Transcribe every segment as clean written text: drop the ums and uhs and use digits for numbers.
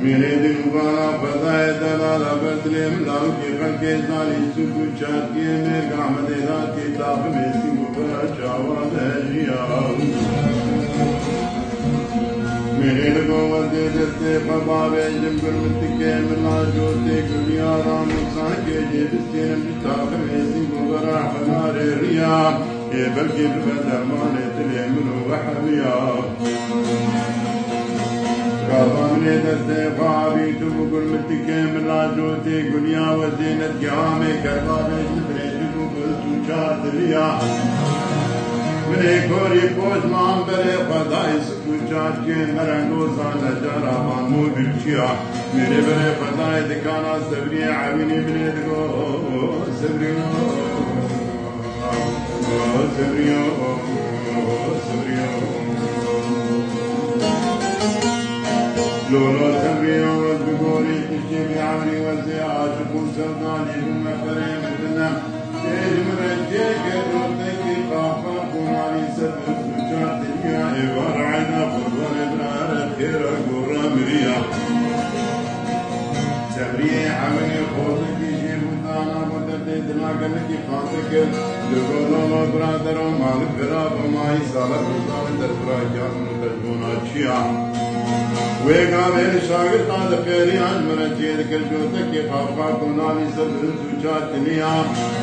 मेरे दिल वाला फजाए दलाला बदले मलाउ की खलके जाली सुकु चाहती है मेरे गाम देना किताब में सिंह पर चावल है जिया मेरे लगो वदे दस्ते फबावे जंगल में तिके मिला जोते गुलिया राम सांके जे दस्ते किताब में सिंह पर हमारे रिया ये बल्कि बदरमाने तले मनो वहबिया काबाने दस्ते फाबी तुबुल मित्तिके मिला जोते गुनिया वज़ीनत जामे करबावे जितने तुबुल तुचा दरिया मेरे गोरी पोज मां बरे फदाई सुचा के नरंगो सा नजारा मामू बिचिया मेरे बरे फदाई दिखाना सबरी आविनी बने दो सबरियो सबरियो सबरियो لولو سبيو والبقوري تشي بعوني والزياج قل سلطاني ثم فريم الدنيا تيج مرجيك روتيكي قافا قماني سبب سجاد الدنيا إبار عينا فرضان إبرار الخير قرى مريا سبري حمني خوضك شيب دانا مدد دلاك لكي خاطك لقولو برادر مالك براب وماي سالك وزار تسرا جاسم تجبونا تشيا ويقع بين الشاقر قاد خيري عن مرجيد كالجوتك يخافا كنالي سبر سوچات تنيا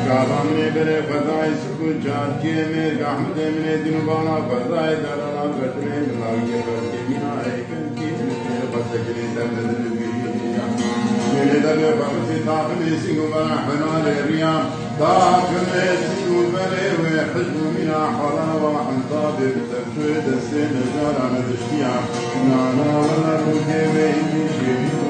قابا مني بري فضائي سكون چار كيه مير قحمد من دنبانا فضائي دلالا فترين ملاقية فرقي منا ايكن كي نتير فسكري دمد نبيا ميري دبي فمسي تاقمي سيقو برا حنال الريام تاقمي سيقو بري وحزم منا حلاوة حنطابي بتبشويد السين جارة ندشتيا نانا ولا نوكي بيني شيري